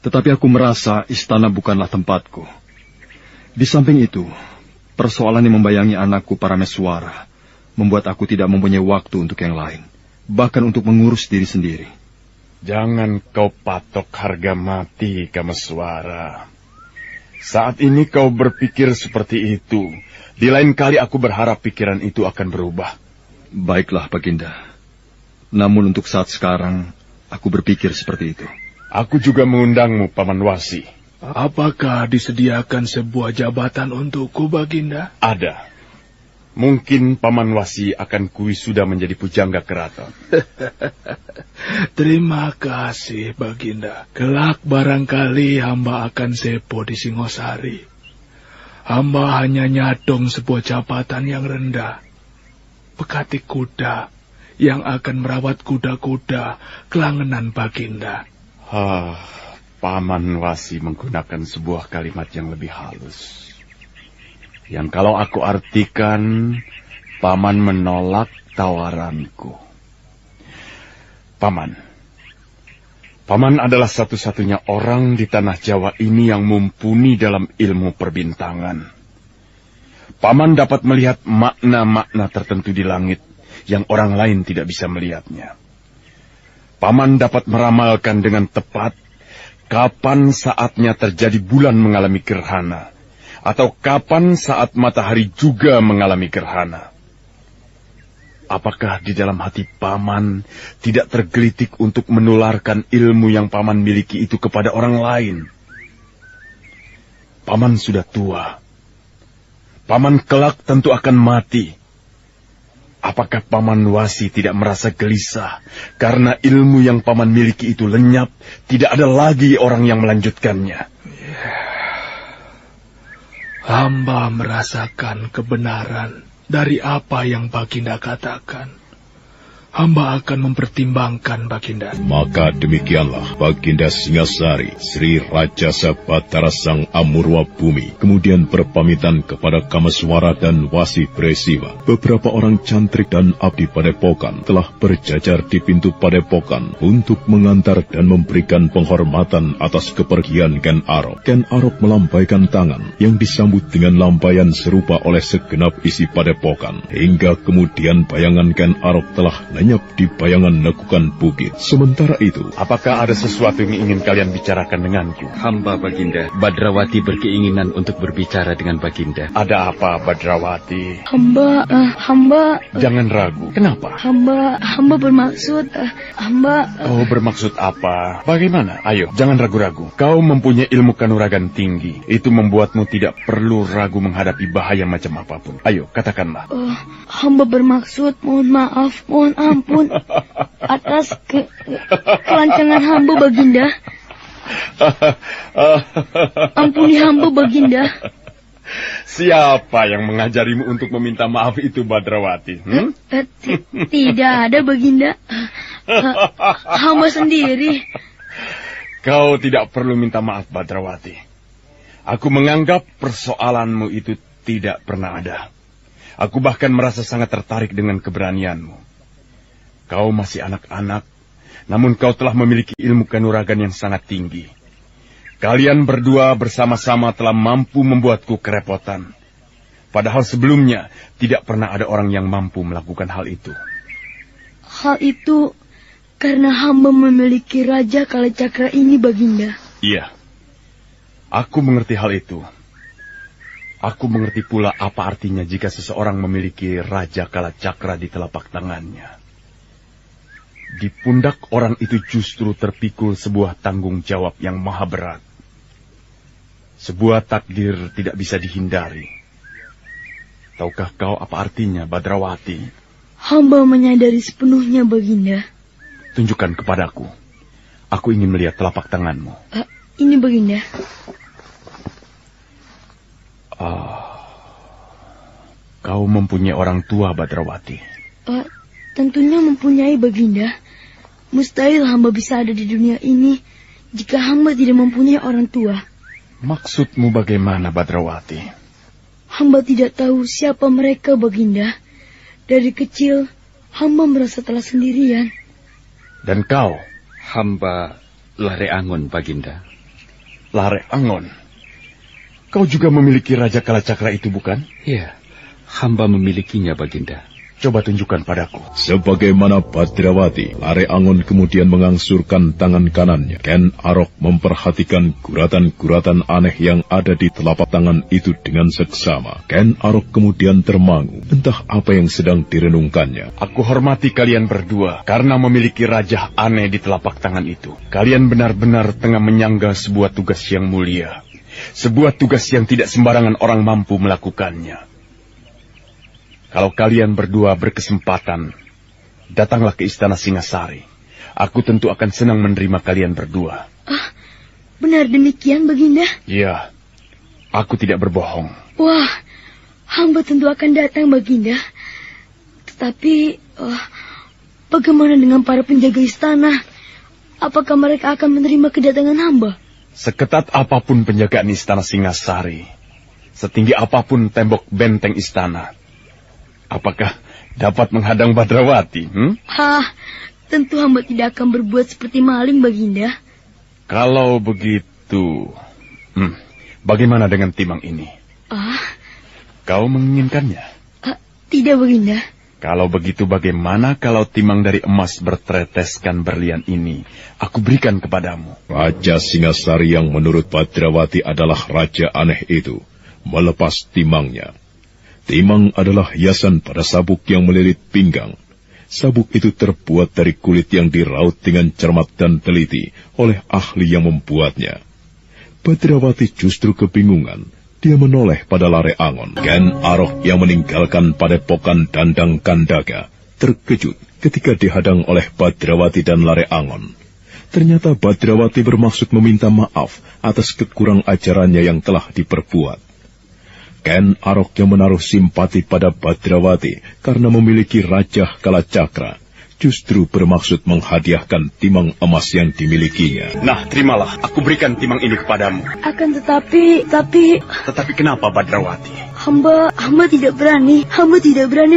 tetapi aku merasa istana bukanlah tempatku. Di samping itu, persoalan yang membayangi anakku Parameswara membuat aku tidak mempunyai waktu untuk yang lain, bahkan untuk mengurus diri sendiri. Jangan kau patok harga mati, Kameswara. Saat ini kau berpikir seperti itu. Di lain kali aku berharap pikiran itu akan berubah. Baiklah, Baginda. Namun untuk saat sekarang, aku berpikir seperti itu. Aku juga mengundangmu, Paman Wasi. Apakah disediakan sebuah jabatan untukku, Baginda? Ada. Mungkin Paman Wasi akan sudah menjadi pujangga keraton. Terima kasih, Baginda. Kelak barangkali hamba akan sepo di Singosari. Hamba hanya nyadong sebuah jabatan yang rendah. Pekatik kuda yang akan merawat kuda-kuda kelangenan Baginda. Paman Wasi menggunakan sebuah kalimat yang lebih halus. Yang kalau aku artikan, Paman menolak tawaranku. Paman adalah satu-satunya orang di tanah Jawa ini yang mumpuni dalam ilmu perbintangan. Paman dapat melihat makna-makna tertentu di langit yang orang lain tidak bisa melihatnya. Paman dapat meramalkan dengan tepat kapan saatnya terjadi bulan mengalami gerhana, atau kapan saat matahari juga mengalami gerhana. Apakah di dalam hati Paman tidak tergelitik untuk menularkan ilmu yang Paman miliki itu kepada orang lain? Paman sudah tua. Paman kelak tentu akan mati. Apakah Paman Wasi tidak merasa gelisah karena ilmu yang Paman miliki itu lenyap, tidak ada lagi orang yang melanjutkannya? Hamba merasakan kebenaran dari apa yang Baginda katakan. Hamba akan mempertimbangkan, Baginda. Maka demikianlah Baginda Singasari, Sri Raja Sabatara Sang Amurwa Bumi, kemudian berpamitan kepada Kameswara dan Wasi Bresima. Beberapa orang cantrik dan abdi padepokan telah berjajar di pintu padepokan untuk mengantar dan memberikan penghormatan atas kepergian Ken Arok. Ken Arok melambaikan tangan yang disambut dengan lambaian serupa oleh segenap isi padepokan, hingga kemudian bayangan Ken Arok telah lenyap di bayangan lekukan bukit. Sementara itu, apakah ada sesuatu yang ingin kalian bicarakan denganku? Hamba Baginda, Badrawati berkeinginan untuk berbicara dengan Baginda. Ada apa, Badrawati? Hamba. Jangan ragu. Kenapa? Hamba bermaksud, Kau bermaksud apa? Bagaimana? Ayo, jangan ragu-ragu. Kau mempunyai ilmu kanuragan tinggi. Itu membuatmu tidak perlu ragu menghadapi bahaya macam apapun. Ayo, katakanlah. Hamba bermaksud, mohon ampun atas kelancangan hamba, Baginda. Ampuni hamba, Baginda. Siapa yang mengajarimu untuk meminta maaf itu, Badrawati? Tidak ada, Baginda. Hamba sendiri. Kau tidak perlu minta maaf, Badrawati. Aku menganggap persoalanmu itu tidak pernah ada. Aku bahkan merasa sangat tertarik dengan keberanianmu. Kau masih anak-anak, namun kau telah memiliki ilmu kanuragan yang sangat tinggi. Kalian berdua bersama-sama telah mampu membuatku kerepotan. Padahal sebelumnya tidak pernah ada orang yang mampu melakukan hal itu. Hal itu karena hamba memiliki Raja Kalacakra ini, Baginda. Iya, aku mengerti hal itu. Aku mengerti pula apa artinya jika seseorang memiliki Raja Kalacakra di telapak tangannya. Di pundak orang itu justru terpikul sebuah tanggung jawab yang maha berat. Sebuah takdir tidak bisa dihindari. Tahukah kau apa artinya, Badrawati? Hamba menyadari sepenuhnya, Baginda. Tunjukkan kepadaku. Aku ingin melihat telapak tanganmu. Ini, Baginda. Kau mempunyai orang tua, Badrawati. Tentunya mempunyai, Baginda. Mustahil hamba bisa ada di dunia ini jika hamba tidak mempunyai orang tua. Maksudmu bagaimana, Badrawati? Hamba tidak tahu siapa mereka, Baginda. Dari kecil, hamba merasa telah sendirian. Dan kau? Hamba Lare Angon, Baginda. Lare Angon? Kau juga memiliki Raja Kalacakra itu, bukan? Iya, hamba memilikinya, Baginda. Coba tunjukkan padaku. Sebagaimana Badrawati, Lare Angon kemudian mengangsurkan tangan kanannya. Ken Arok memperhatikan guratan-guratan aneh yang ada di telapak tangan itu dengan seksama. Ken Arok kemudian termangu, entah apa yang sedang direnungkannya. Aku hormati kalian berdua karena memiliki raja aneh di telapak tangan itu. Kalian benar-benar tengah menyangga sebuah tugas yang mulia. Sebuah tugas yang tidak sembarangan orang mampu melakukannya. Kalau kalian berdua berkesempatan, datanglah ke istana Singasari. Aku tentu akan senang menerima kalian berdua. Benar demikian, Baginda? Iya, aku tidak berbohong. Wah, hamba tentu akan datang, Baginda. Tetapi, bagaimana dengan para penjaga istana? Apakah mereka akan menerima kedatangan hamba? Seketat apapun penjagaan istana Singasari, setinggi apapun tembok benteng istana, apakah dapat menghadang Badrawati? Tentu hamba tidak akan berbuat seperti maling, Baginda. Kalau begitu, bagaimana dengan timang ini? kau menginginkannya? Tidak, Baginda. Kalau begitu bagaimana kalau timang dari emas berteteteskan berlian ini aku berikan kepadamu? Raja Singasari yang menurut Badrawati adalah raja aneh itu melepas timangnya. Timang adalah hiasan pada sabuk yang melilit pinggang. Sabuk itu terbuat dari kulit yang diraut dengan cermat dan teliti oleh ahli yang membuatnya. Badrawati justru kebingungan. Dia menoleh pada Lare Angon. Ken Arok yang meninggalkan padepokan Dandang Kandaga terkejut ketika dihadang oleh Badrawati dan Lare Angon. Ternyata Badrawati bermaksud meminta maaf atas kekurang ajarannya yang telah diperbuat. Ken Arok yang menaruh simpati pada Badrawati karena memiliki Raja Kalacakra justru bermaksud menghadiahkan timang emas yang dimilikinya. Nah, terimalah, aku berikan timang ini kepadamu. Akan tetapi... Tetapi kenapa, Badrawati? Hamba tidak berani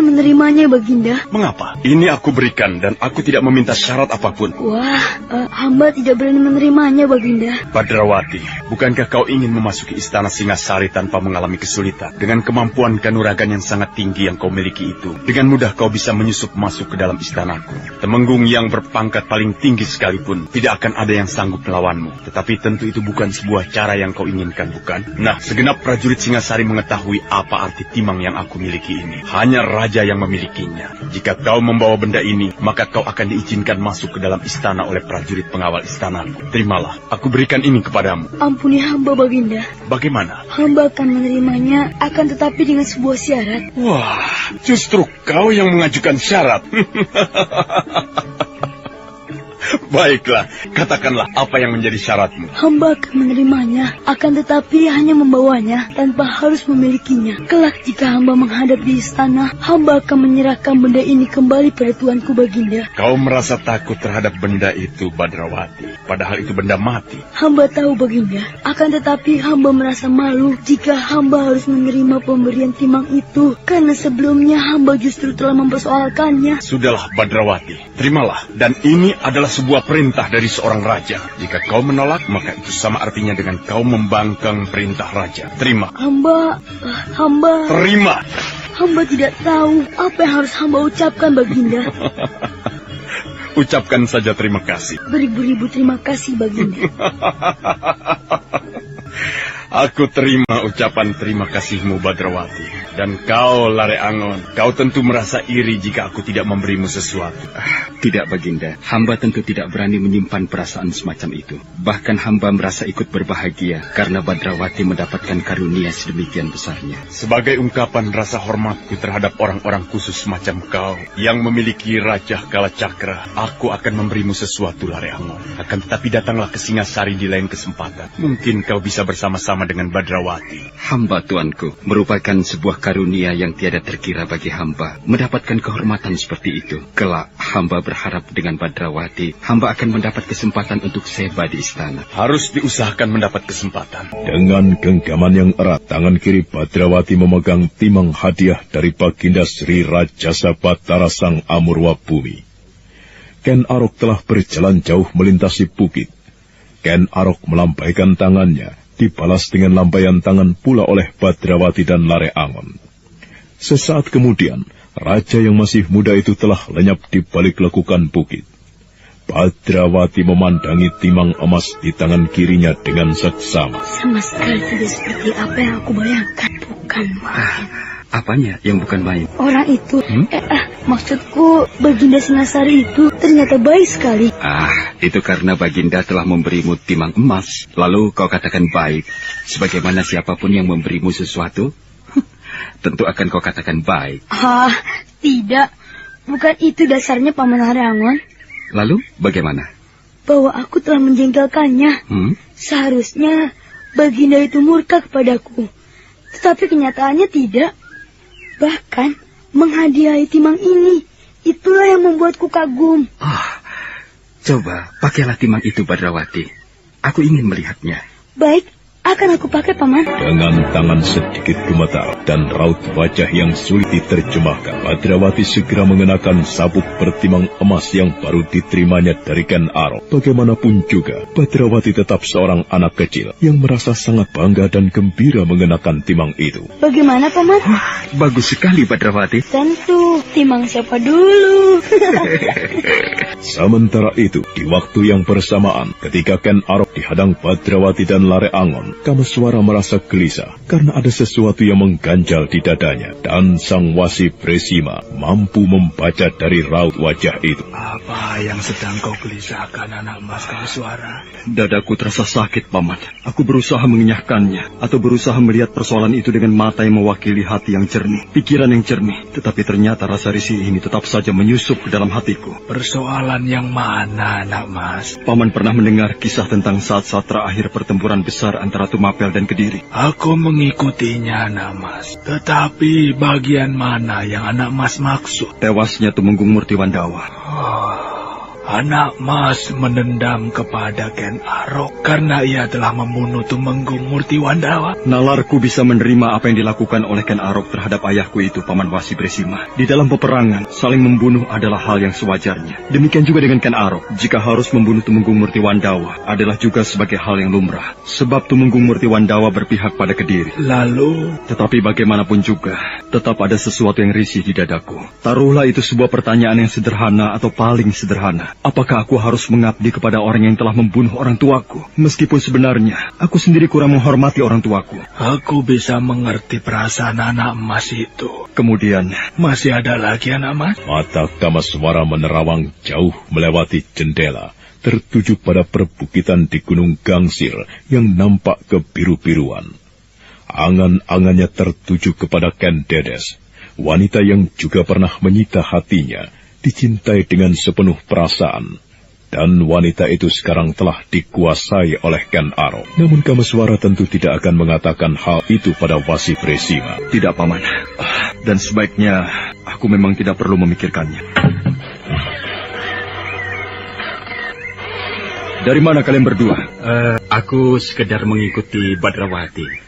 menerimanya, Baginda. Mengapa? Ini aku berikan dan aku tidak meminta syarat apapun. Wah, hamba tidak berani menerimanya, Baginda. Badrawati, bukankah kau ingin memasuki istana Singasari tanpa mengalami kesulitan? Dengan kemampuan kanuragan yang sangat tinggi yang kau miliki itu, dengan mudah kau bisa menyusup masuk ke dalam istanaku. Temenggung yang berpangkat paling tinggi sekalipun tidak akan ada yang sanggup melawanmu. Tetapi tentu itu bukan sebuah cara yang kau inginkan, bukan? Nah, segenap prajurit Singasari mengetahui apa arti timang yang aku miliki ini. Hanya raja yang memilikinya. Jika kau membawa benda ini, maka kau akan diizinkan masuk ke dalam istana oleh prajurit pengawal istanaku. Terimalah, aku berikan ini kepadamu. Ampuni hamba, Baginda. Bagaimana? Hamba akan menerimanya, akan tetapi dengan sebuah syarat. Wah, justru kau yang mengajukan syarat. Baiklah, katakanlah apa yang menjadi syaratmu. Hamba akan menerimanya, akan tetapi hanya membawanya tanpa harus memilikinya. Kelak jika hamba menghadap di istana, hamba akan menyerahkan benda ini kembali pada tuanku, Baginda. Kau merasa takut terhadap benda itu, Badrawati, padahal itu benda mati. Hamba tahu, Baginda, akan tetapi hamba merasa malu jika hamba harus menerima pemberian timang itu, karena sebelumnya hamba justru telah mempersoalkannya. Sudahlah, Badrawati, terimalah, dan ini adalah sebuah perintah dari seorang raja. Jika kau menolak, maka itu sama artinya dengan kau membangkang perintah raja. Terima. Hamba... Terima. Hamba tidak tahu apa yang harus hamba ucapkan, Baginda. Ucapkan saja terima kasih. Beribu-ribu terima kasih, Baginda. Aku terima ucapan terima kasihmu, Badrawati. Dan kau, Lare Angon, kau tentu merasa iri jika aku tidak memberimu sesuatu. Tidak, Baginda. Hamba tentu tidak berani menyimpan perasaan semacam itu. Bahkan hamba merasa ikut berbahagia karena Badrawati mendapatkan karunia sedemikian besarnya. Sebagai ungkapan rasa hormatku terhadap orang-orang khusus semacam kau yang memiliki Raja Kalacakra, aku akan memberimu sesuatu, Lare Angon. Akan tetapi datanglah ke Singasari di lain kesempatan. Mungkin kau bisa bersama-sama dengan Badrawati. Hamba, tuanku, merupakan sebuah karunia yang tiada terkira bagi hamba mendapatkan kehormatan seperti itu. Kelak hamba berharap dengan Badrawati, hamba akan mendapat kesempatan untuk seba di istana. Harus diusahakan mendapat kesempatan. Dengan genggaman yang erat, tangan kiri Badrawati memegang timang hadiah dari Baginda Sri Rajasa Batara Sang Amurwa Bumi. Ken Arok telah berjalan jauh melintasi bukit. Ken Arok melambaikan tangannya, dibalas dengan lambaian tangan pula oleh Badrawati dan Lare Angon. Sesaat kemudian, raja yang masih muda itu telah lenyap di balik lekukan bukit. Badrawati memandangi timang emas di tangan kirinya dengan seksama. Sama sekali tidak seperti apa yang aku bayangkan, bukan main. Apanya yang bukan main? Orang itu, maksudku Baginda Singasari itu ternyata baik sekali. Itu karena Baginda telah memberimu timang emas, lalu kau katakan baik. Sebagaimana siapapun yang memberimu sesuatu, tentu akan kau katakan baik. Tidak. Bukan itu dasarnya Paman Lare Angon. Lalu bagaimana? Bahwa aku telah menjengkelkannya. Seharusnya Baginda itu murka kepadaku. Tetapi kenyataannya tidak. Bahkan menghadiahi timang ini, itulah yang membuatku kagum. Coba pakailah timang itu, Badrawati. Aku ingin melihatnya. Baik, Akan aku pakai, Paman. Dengan tangan sedikit gemetar dan raut wajah yang sulit diterjemahkan, Badrawati segera mengenakan sabuk bertimang emas yang baru diterimanya dari Ken Arok. Bagaimanapun juga, Badrawati tetap seorang anak kecil yang merasa sangat bangga dan gembira mengenakan timang itu. Bagaimana, Paman? Bagus sekali, Badrawati. Tentu, timang siapa dulu? Sementara itu, di waktu yang bersamaan, ketika Ken Arok dihadang Badrawati dan Lare Angon, Kameswara merasa gelisah karena ada sesuatu yang mengganjal di dadanya, dan sang Wasi Bresima mampu membaca dari raut wajah itu. Apa yang sedang kau gelisahkan, anak mas Kameswara? Dadaku terasa sakit, Paman. Aku berusaha mengenyahkannya, atau berusaha melihat persoalan itu dengan mata yang mewakili hati yang jernih, pikiran yang jernih. Tetapi ternyata rasa risih ini tetap saja menyusup ke dalam hatiku. Persoalan yang mana, anak mas? Paman pernah mendengar kisah tentang saat-saat terakhir pertempuran besar antara Tumapel dan Kediri. Aku mengikutinya, anak mas. Tetapi bagian mana yang anak mas maksud? Tewasnya Tumenggung Murtiwandawa. Anak mas menendam kepada Ken Arok karena ia telah membunuh Tumenggung Murtiwandawa. Nalarku bisa menerima apa yang dilakukan oleh Ken Arok terhadap ayahku itu, Paman Wasi Bresima. Di dalam peperangan, saling membunuh adalah hal yang sewajarnya. Demikian juga dengan Ken Arok. Jika harus membunuh Tumenggung Murtiwandawa adalah juga sebagai hal yang lumrah. Sebab Tumenggung Murtiwandawa berpihak pada Kediri. Lalu? Tetapi bagaimanapun juga, tetap ada sesuatu yang risih di dadaku. Taruhlah itu sebuah pertanyaan yang sederhana atau paling sederhana. Apakah aku harus mengabdi kepada orang yang telah membunuh orang tuaku? Meskipun sebenarnya, aku sendiri kurang menghormati orang tuaku. Aku bisa mengerti perasaan anak emas itu. Kemudian, masih ada lagi anak emas? Mata Kameswara menerawang jauh melewati jendela, tertuju pada perbukitan di Gunung Gangsir yang nampak kebiru-biruan. Angan-angannya tertuju kepada Ken Dedes, wanita yang juga pernah menyita hatinya, dicintai dengan sepenuh perasaan, dan wanita itu sekarang telah dikuasai oleh Ken Arok. Namun Kameswara tentu tidak akan mengatakan hal itu pada Wasi Bresima. Tidak, Paman. Dan sebaiknya aku memang tidak perlu memikirkannya. Dari mana kalian berdua? Aku sekedar mengikuti Badrawati.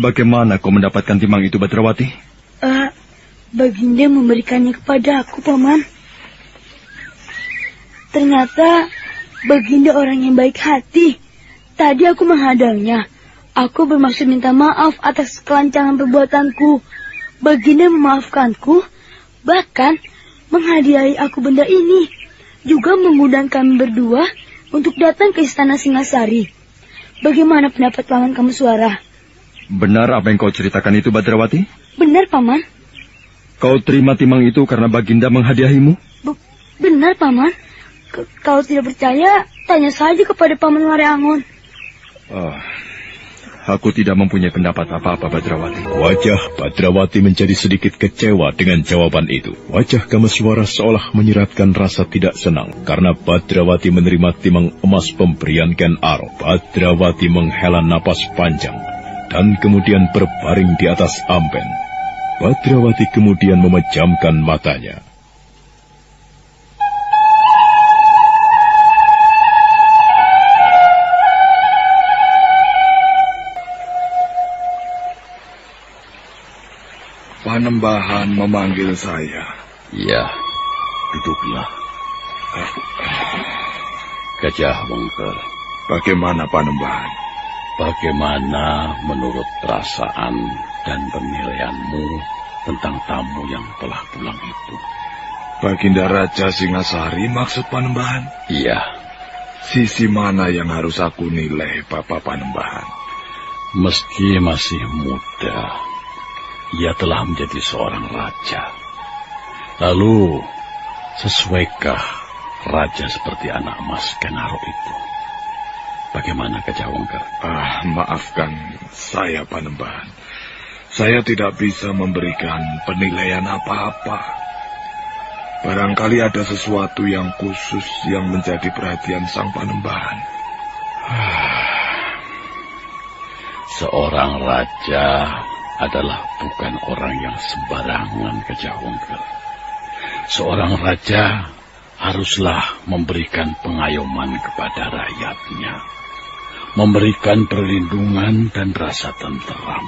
Bagaimana kau mendapatkan timang itu, Badrawati? Baginda memberikannya kepada aku, Paman. Ternyata Baginda orang yang baik hati. Tadi aku menghadangnya. Aku bermaksud minta maaf atas kelancangan perbuatanku. Baginda memaafkanku, bahkan menghadiahi aku benda ini. Juga mengundang kami berdua untuk datang ke Istana Singasari. Bagaimana pendapat Paman Kameswara? Benar apa yang kau ceritakan itu, Badrawati? Benar, Paman. Kau terima timang itu karena Baginda menghadiahimu? Benar, Paman. Kalau tidak percaya, tanya saja kepada Paman Lare Angon. Aku tidak mempunyai pendapat apa-apa, Badrawati. Wajah Badrawati menjadi sedikit kecewa dengan jawaban itu. Wajah Kameswara seolah menyiratkan rasa tidak senang karena Badrawati menerima timang emas pemberian Ken Arok. Badrawati menghela napas panjang dan kemudian berbaring di atas amben. Badrawati kemudian memejamkan matanya. Panembahan memanggil saya. Iya, duduklah. Gajah Wengker. Bagaimana Panembahan? Bagaimana menurut perasaan dan penilaianmu tentang tamu yang telah pulang itu? Baginda Raja Singasari maksud Panembahan? Iya. Sisi mana yang harus aku nilai, Bapak Panembahan? Meski masih muda, ia telah menjadi seorang raja. Lalu, sesuaikah raja seperti anak emas Ken Arok itu? Bagaimana Gajah Wengker? Maafkan saya, Panembahan. Saya tidak bisa memberikan penilaian apa-apa. Barangkali ada sesuatu yang khusus yang menjadi perhatian sang Panembahan. Seorang raja adalah bukan orang yang sembarangan, Gajah Wengker. Seorang raja haruslah memberikan pengayoman kepada rakyatnya, memberikan perlindungan dan rasa tenteram.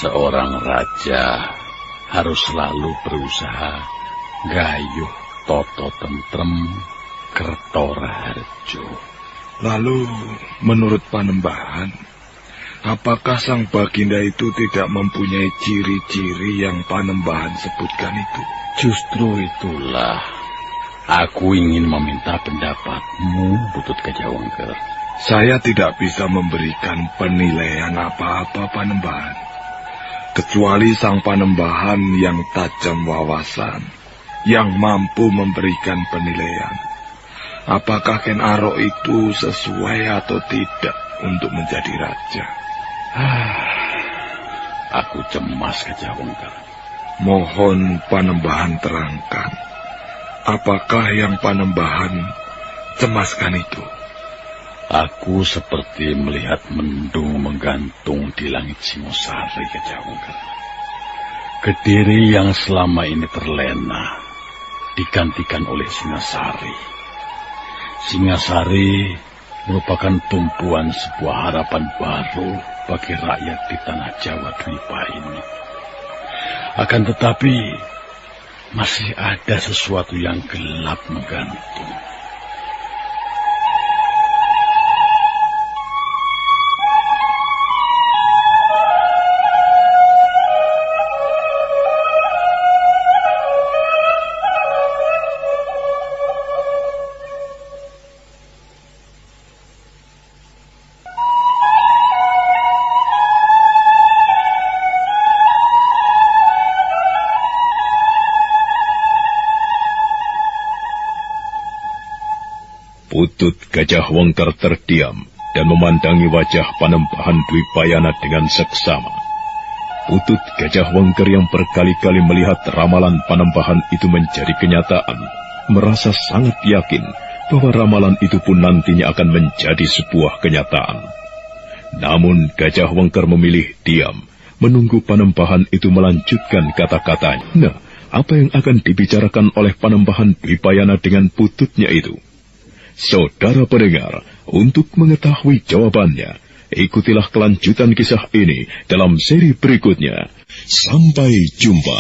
Seorang raja harus selalu berusaha gayuh toto tentrem kerto raharjo. Lalu, menurut Panembahan, apakah Sang Baginda itu tidak mempunyai ciri-ciri yang Panembahan sebutkan itu? Justru itulah aku ingin meminta pendapatmu, Butut Gajah Wengker. Saya tidak bisa memberikan penilaian apa-apa, Panembahan, kecuali Sang Panembahan yang tajam wawasan, yang mampu memberikan penilaian. Apakah Ken Arok itu sesuai atau tidak untuk menjadi raja? Aku cemas, Gajah Wengker. Mohon Panembahan terangkan, apakah yang Panembahan cemaskan itu? Aku seperti melihat mendung menggantung di langit Singosari, Gajah Wengker. Kediri yang selama ini terlena digantikan oleh Singasari. Singasari merupakan tumpuan sebuah harapan baru bagi rakyat di tanah Jawa Dwipa ini. Akan tetapi, masih ada sesuatu yang gelap menggantung. Butut Gajah Wengker terdiam dan memandangi wajah Panembahan Dwipayana dengan seksama. Butut Gajah Wengker yang berkali-kali melihat ramalan Panembahan itu menjadi kenyataan, merasa sangat yakin bahwa ramalan itu pun nantinya akan menjadi sebuah kenyataan. Namun Gajah Wengker memilih diam, menunggu Panembahan itu melanjutkan kata-katanya. Nah, apa yang akan dibicarakan oleh Panembahan Dwipayana dengan pututnya itu? Saudara pendengar, untuk mengetahui jawabannya, ikutilah kelanjutan kisah ini dalam seri berikutnya. Sampai jumpa.